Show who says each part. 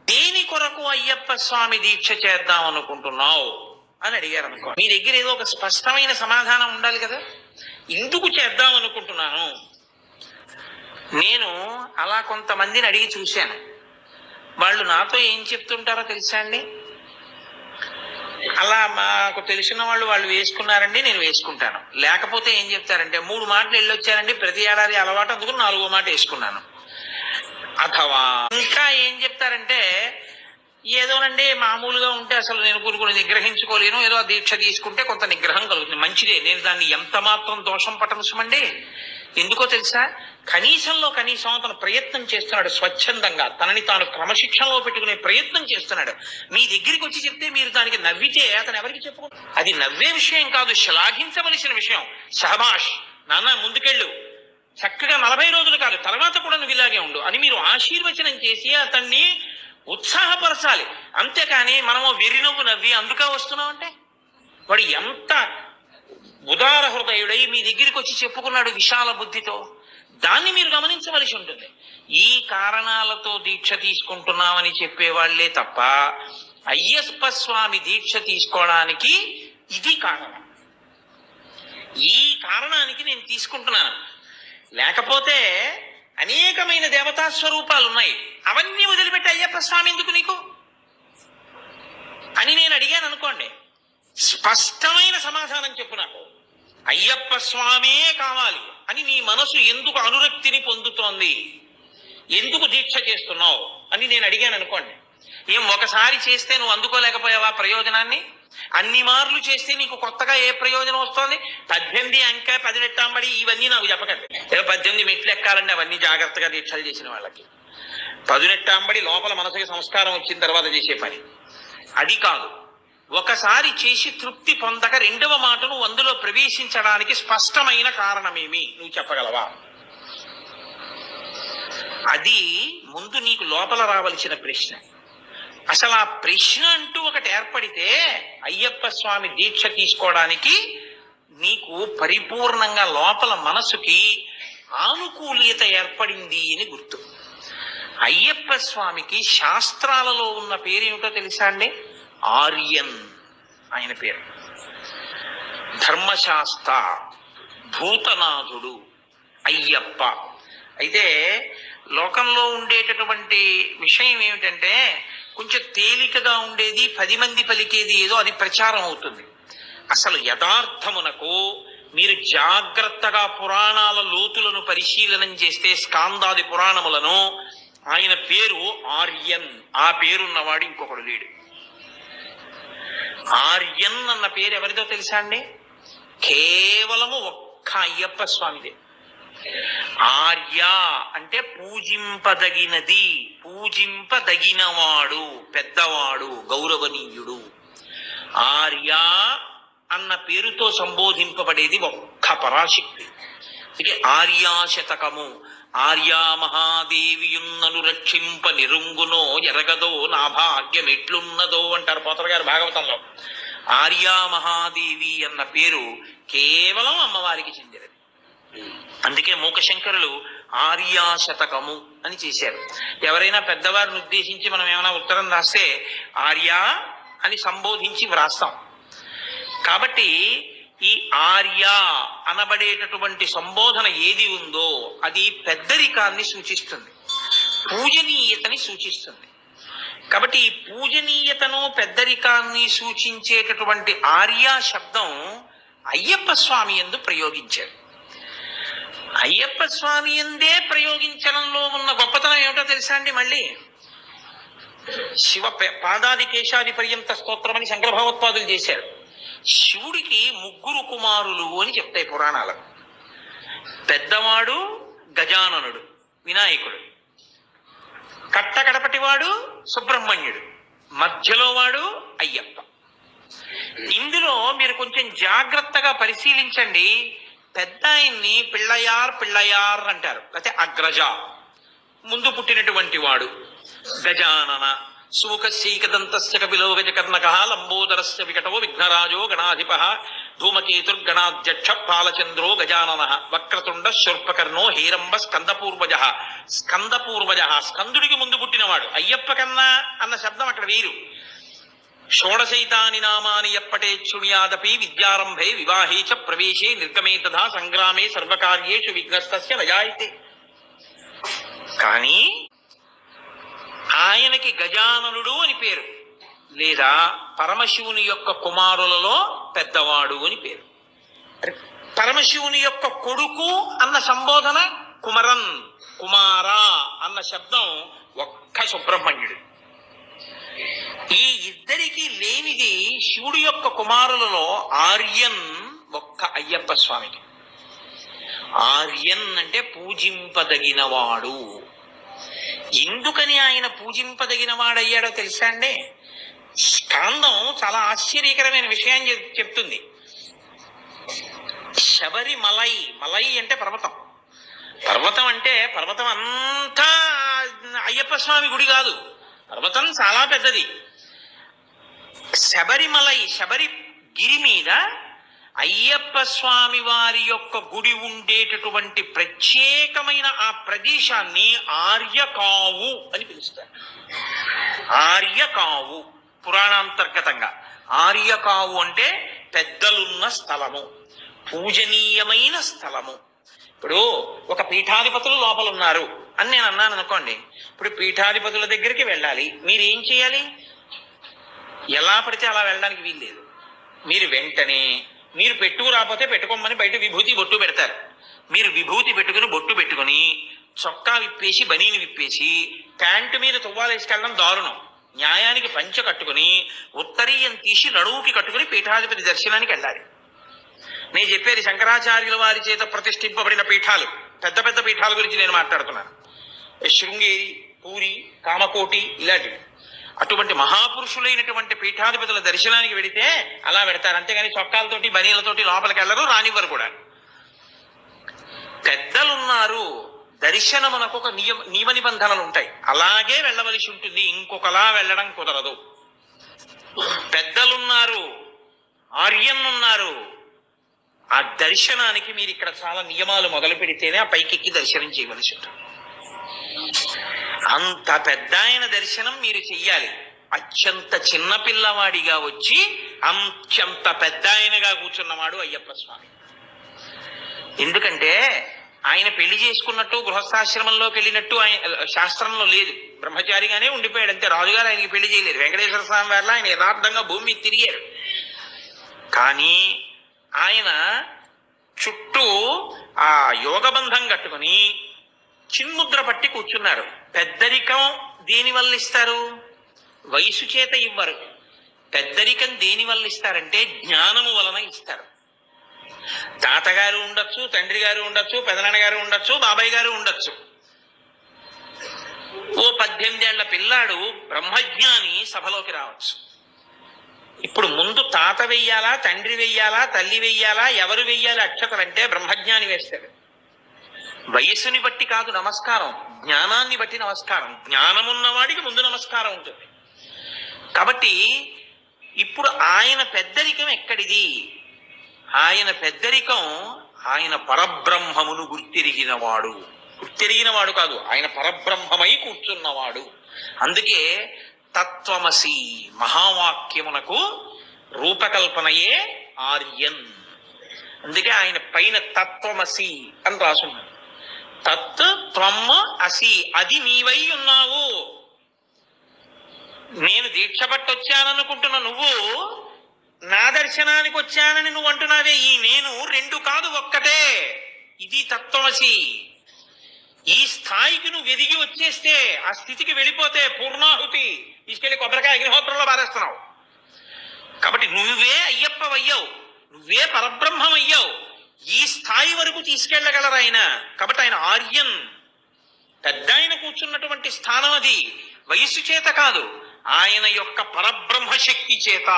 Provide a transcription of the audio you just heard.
Speaker 1: దేని కొరకు అయ్యప్ప స్వామి దీక్ష చేద్దాం అనుకుంటున్నావు అని అడిగారు అనుకో, మీ దగ్గర ఏదో ఒక స్పష్టమైన సమాధానం ఉండాలి కదా. ఎందుకు చేద్దాం అనుకుంటున్నాను, నేను అలా కొంతమందిని అడిగి చూశాను. వాళ్ళు నాతో ఏం చెప్తుంటారో తెలుసా అండి, అలా మాకు తెలిసిన వాళ్ళు వేసుకున్నారండి, నేను వేసుకుంటాను. లేకపోతే ఏం చెప్తారంటే 3 మాటలు వెళ్ళొచ్చారండి, ప్రతి ఏడాది అలవాటు, అందుకు 4వ మాట వేసుకున్నాను. అథవా ఇంకా ఏం చెప్తారంటే, ఏదోనండి మామూలుగా ఉంటే అసలు నేను కొన్ని నిగ్రహించుకోలేను, ఏదో ఆ దీక్ష తీసుకుంటే కొంత నిగ్రహం కలుగుతుంది, మంచిదే, నేను దాన్ని ఎంత మాత్రం దోషం పట్టవసమండి. ఎందుకో తెలుసా, కనీసంలో కనీసం అతను ప్రయత్నం చేస్తున్నాడు, స్వచ్ఛందంగా తనని తాను క్రమశిక్షణలో పెట్టుకునే ప్రయత్నం చేస్తున్నాడు. మీ దగ్గరికి వచ్చి చెప్తే మీరు దానికి నవ్వితే అతను ఎవరికి చెప్పుకో, అది నవ్వే విషయం కాదు, శ్లాఘించవలసిన విషయం. శహబాష్ నాన్న, ముందుకెళ్ళు, చక్కగా 40 రోజులు కాదు, తర్వాత కూడా నువ్వు ఇలాగే ఉండు అని మీరు ఆశీర్వచనం చేసి అతన్ని ఉత్సాహపరచాలి. అంతేకాని మనము వెర్రినవ్వు నవ్వి అందుకే వస్తున్నాం అంటే, వాడు ఎంత ఉదార హృదయుడై మీ దగ్గరికి వచ్చి చెప్పుకున్నాడు విశాల బుద్ధితో, దాన్ని మీరు గమనించవలసి ఉంటుంది. ఈ కారణాలతో దీక్ష తీసుకుంటున్నామని చెప్పేవాళ్లే తప్ప అయ్యప్ప స్వామి దీక్ష తీసుకోవడానికి ఇది కారణం, ఈ కారణానికి నేను తీసుకుంటున్నాను. లేకపోతే అనేకమైన దేవతా స్వరూపాలు ఉన్నాయి, అవన్నీ వదిలిపెట్టి అయ్యప్ప స్వామి ఎందుకు నీకు అని నేను అడిగాను అనుకోండి, స్పష్టమైన సమాధానం చెప్పు నాకు. అయ్యప్ప స్వామే కావాలి అని నీ మనసు ఎందుకు అనురక్తిని పొందుతోంది, ఎందుకు దీక్ష చేస్తున్నావు అని నేను అడిగాను అనుకోండి. ఏం ఒకసారి చేస్తే నువ్వు అందుకోలేకపోయావా ప్రయోజనాన్ని? అన్ని మార్లు చేస్తే నీకు కొత్తగా ఏ ప్రయోజనం వస్తుంది? 18 అంక 10 రెట్టాంబడి ఇవన్నీ నాకు చెప్పకండి. 18 మెట్లు ఎక్కాలంటే అవన్నీ జాగ్రత్తగా దీక్షలు చేసిన వాళ్ళకి. 10 రెట్టాంబడి లోపల మనసుకి సంస్కారం వచ్చిన తర్వాత చేసే పని అది కాదు. ఒకసారి చేసి తృప్తి పొందక 2వ మాట నువ్వు అందులో ప్రవేశించడానికి స్పష్టమైన కారణమేమి నువ్వు చెప్పగలవా? అది ముందు నీకు లోపల రావలసిన ప్రశ్న. అసలు ఆ ప్రశ్న అంటూ ఒకటి ఏర్పడితే అయ్యప్ప స్వామి దీక్ష తీసుకోవడానికి నీకు పరిపూర్ణంగా లోపల మనసుకి ఆనుకూల్యత ఏర్పడింది అని గుర్తు. అయ్యప్ప స్వామికి శాస్త్రాలలో ఉన్న పేరేమిటో తెలుసా అండి? ఆర్యన్ ఆయన పేరు. ధర్మశాస్త్ర, భూతనాథుడు అయ్యప్ప. అయితే లోకంలో ఉండేటటువంటి విషయం ఏమిటంటే, కొంచెం తేలికగా ఉండేది 10 మంది పలికేది ఏదో అది ప్రచారం అవుతుంది. అసలు యథార్థమునకు మీరు జాగ్రత్తగా పురాణాల లోతులను పరిశీలనం చేస్తే, స్కాందాది పురాణములను, ఆయన పేరు ఆర్యన్. ఆ పేరున్నవాడు ఇంకొకడు లేడు. ఆర్యన్ అన్న పేరు ఎవరిదో తెలుసా అండి? కేవలము ఒక్క అయ్యప్ప స్వామిదే. ఆర్య అంటే పూజింపదగినది, పూజింపదగినవాడు, పెద్దవాడు, గౌరవనీయుడు. ఆర్య అన్న పేరుతో సంబోధింపబడేది ఒక్క పరాశక్తి. ఇక ఆర్యాశతకము, ఆర్యా మహాదేవియున్నను రక్షింప నిరుంగునో ఎరగదో నా భాగ్యం ఎట్లున్నదో అంటారు పోతర గారు భాగవతంలో. ఆర్యా మహాదేవి అన్న పేరు కేవలం అమ్మవారికి చెందినది. అందుకే మూకశంకరులు ఆర్యాశతకము అని చేశారు. ఎవరైనా పెద్దవారిని ఉద్దేశించి మనం ఏమైనా ఉత్తరం రాస్తే ఆర్య అని సంబోధించి వ్రాస్తాం. కాబట్టి ఈ ఆర్య అనబడేటటువంటి సంబోధన ఏది ఉందో అది పెద్దరికాన్ని సూచిస్తుంది, పూజనీయతని సూచిస్తుంది. కాబట్టి ఈ పూజనీయతను పెద్దరికాన్ని సూచించేటటువంటి ఆర్య శబ్దం అయ్యప్ప స్వామి యందు ప్రయోగించారు. అయ్యప్ప స్వామి యందే ప్రయోగించడంలో ఉన్న గొప్పతనం ఏమిటో తెలుసా అండి? మళ్ళీ శివ పాదాది కేశాది పర్యంత స్తోత్రం అని శంకర భగవత్పాదులు చేశారు. శివుడికి 3 కుమారులు అని చెప్తాయి పురాణాలు. పెద్దవాడు గజాననుడు వినాయకుడు, కట్టకడపటివాడు సుబ్రహ్మణ్యుడు, మధ్యలో వాడు అయ్యప్ప. ఇందులో మీరు కొంచెం జాగ్రత్తగా పరిశీలించండి. పెద్ద ఆయన్ని పిళ్ళయార్ అంటారు, లేకపోతే అగ్రజ, ముందు పుట్టినటువంటి వాడు గజానన. సుముఖశైకదంతస్య కపిలో గజకర్ణకః లంబోదరస్య వికటో విఘ్నరాజో గణాధిపః ధూమకేతుర్గణాధ్యక్ష బాలచంద్రో గజాననః వక్రతుండ శూర్పకర్ణో హేరంబ స్కందపూర్వజః స్కందుడికి ముందు పుట్టినవాడు. అయ్యప్ప కన్నా అన్న శబ్దం అక్కడ వేరు. షోడశైతాని నామాని ఎప్పటే శృణ్యాదపి విద్యారంభే వివాహే చ ప్రవేశే నిర్గమే తథా సంగ్రామే సర్వకార్యేషు విఘ్నస్తస్య నజాయతే. కానీ ఆయనకి గజాననుడు అని పేరు, లేదా పరమశివుని యొక్క కుమారులలో పెద్దవాడు అని పేరు. పరమశివుని యొక్క కొడుకు అన్న సంబోధన కుమరన్, కుమారా అన్న శబ్దం ఒక్క సుబ్రహ్మణ్యుడు. ఈ ఇద్దరికి లేనిది శివుడి యొక్క కుమారులలో ఆర్యన్ ఒక్క అయ్యప్ప స్వామికి. ఆర్యన్ అంటే పూజింపదగినవాడు. ఎందుకని ఆయన పూజింపదగిన వాడయ్యాడో తెలుసా అండి? స్కాందం చాలా ఆశ్చర్యకరమైన విషయాన్ని చెప్తుంది. శబరిమలై, మలై అంటే పర్వతం. పర్వతం అంటే పర్వతం అంతా అయ్యప్ప స్వామి గుడి కాదు, పర్వతం చాలా పెద్దది. శబరిమలై, శబరిగిరి మీద అయ్యప్ప స్వామి వారి యొక్క గుడి ఉండేటటువంటి ప్రత్యేకమైన ఆ ప్రదేశాన్ని ఆర్యకావు అని పిలుస్తారు. ఆర్యకావు పురాణాంతర్గతంగా ఆర్యకావు అంటే పెద్దలున్న స్థలము, పూజనీయమైన స్థలము. ఇప్పుడు ఒక పీఠాధిపతులు లోపల ఉన్నారు అని నేను అన్నాను అనుకోండి. ఇప్పుడు పీఠాధిపతుల దగ్గరికి వెళ్ళాలి, మీరు ఏం చేయాలి? ఎలా పడితే అలా వెళ్ళడానికి వీల్లేదు. మీరు వెంటనే మీరు పెట్టుకు రాకపోతే పెట్టుకోమని బయట విభూతి బొట్టు పెడతారు. మీరు విభూతి పెట్టుకుని బొట్టు పెట్టుకుని చొక్కా విప్పేసి బనీని విప్పేసి ప్యాంటు మీద తువ్వాలేసుకెళ్ళడం దారుణం. న్యాయానికి పంచె కట్టుకుని ఉత్తరీయం తీసి నడువుకి కట్టుకుని పీఠాధిపతి దర్శనానికి వెళ్ళాలి. నేను చెప్పేది శంకరాచార్యుల వారి చేత ప్రతిష్ఠింపబడిన పీఠాలు, పెద్ద పెద్ద పీఠాల గురించి నేను మాట్లాడుతున్నాను. శృంగేరి, పూరి, కామకోటి ఇలాంటివి. అటువంటి మహాపురుషులైనటువంటి పీఠాధిపతుల దర్శనానికి వెడితే అలా పెడతారు. అంతేగాని చొక్కాలతోటి బనీలతోటి లోపలికి వెళ్ళరు, రానివ్వరు కూడా. పెద్దలున్నారు, దర్శనమునకు ఒక నియమ నిబంధనలు ఉంటాయి, అలాగే వెళ్ళవలసి ఉంటుంది. ఇంకొకలా వెళ్ళడం కుదరదు. పెద్దలున్నారు, ఆర్యన్నున్నారు, ఆ దర్శనానికి మీరు ఇక్కడ చాలా నియమాలు మొదలు పెడితేనే ఆ పైకెక్కి దర్శనం చేయవలసి ఉంటుంది. అంత పెద్ద ఆయన దర్శనం మీరు చెయ్యాలి. అత్యంత చిన్నపిల్లవాడిగా వచ్చి అంత్యంత పెద్ద ఆయనగా కూర్చున్నవాడు అయ్యప్ప స్వామి. ఎందుకంటే ఆయన పెళ్లి చేసుకున్నట్టు గృహస్థాశ్రమంలోకి వెళ్ళినట్టు ఆయన శాస్త్రంలో లేదు. బ్రహ్మచారిగానే ఉండిపోయాడు అంతే. రాజుగారు ఆయనకి పెళ్లి చేయలేరు. వెంకటేశ్వర స్వామి వారిలో ఆయన యథార్థంగా భూమి మీద తిరిగారు. కానీ ఆయన చుట్టూ ఆ యోగబంధం కట్టుకుని చిన్ముద్ర పట్టి కూర్చున్నారు. పెద్దరికం దేని వల్ల ఇస్తారు? వయసు చేత ఇవ్వరు. పెద్దరికం దేని వల్ల ఇస్తారంటే జ్ఞానము వలన ఇస్తారు. తాతగారు ఉండొచ్చు, తండ్రి గారు ఉండొచ్చు, పెదనాన్నగారు ఉండొచ్చు, బాబాయ్ గారు ఉండొచ్చు. ఓ 18 ఏళ్ల పిల్లాడు బ్రహ్మజ్ఞాని సభలోకి రావచ్చు. ఇప్పుడు ముందు తాత వెయ్యాలా, తండ్రి వెయ్యాలా, తల్లి వెయ్యాలా, ఎవరు వెయ్యాలి అక్షతలంటే బ్రహ్మజ్ఞాని వేస్తాడు. వయస్సుని బట్టి కాదు నమస్కారం, జ్ఞానాన్ని బట్టి నమస్కారం. జ్ఞానమున్నవాడికి ముందు నమస్కారం ఉంటుంది. కాబట్టి ఇప్పుడు ఆయన పెద్దరికం ఎక్కడిది? ఆయన పెద్దరికం ఆయన పరబ్రహ్మమును గుర్తిరిగినవాడు. గుర్తిరిగినవాడు కాదు, ఆయన పరబ్రహ్మమై కూర్చున్నవాడు. అందుకే తత్వమసి మహావాక్యమునకు రూపకల్పనయే ఆర్యన్. అందుకే ఆయన పైన తత్వమసి అని రాసున్నాడు. తత్ త్వం అసి, అది నీవై ఉన్నావు. నేను దీక్ష పట్టొచ్చాననుకుంటున్న నువ్వు నా దర్శనానికి వచ్చానని నువ్వు అంటున్నావే, ఈ నేను రెండు కాదు ఒక్కటే. ఇది తత్వమసి. ఈ స్థాయికి నువ్వు ఎదిగి వచ్చేస్తే, ఆ స్థితికి వెళ్ళిపోతే పూర్ణాహుతి తీసుకెళ్లి కొబ్బరికాయ అగ్నిహోత్రంలో పారేస్తున్నావు. కాబట్టి నువ్వే అయ్యప్పవయ్యావు, నువ్వే పరబ్రహ్మం అయ్యావు. ఈ స్థాయి వరకు తీసుకెళ్లగలరు ఆయన. కాబట్టి ఆయన ఆర్యన్, పెద్ద ఆయన కూర్చున్నటువంటి స్థానం అది. వయస్సు చేత కాదు, ఆయన యొక్క పరబ్రహ్మ శక్తి చేత.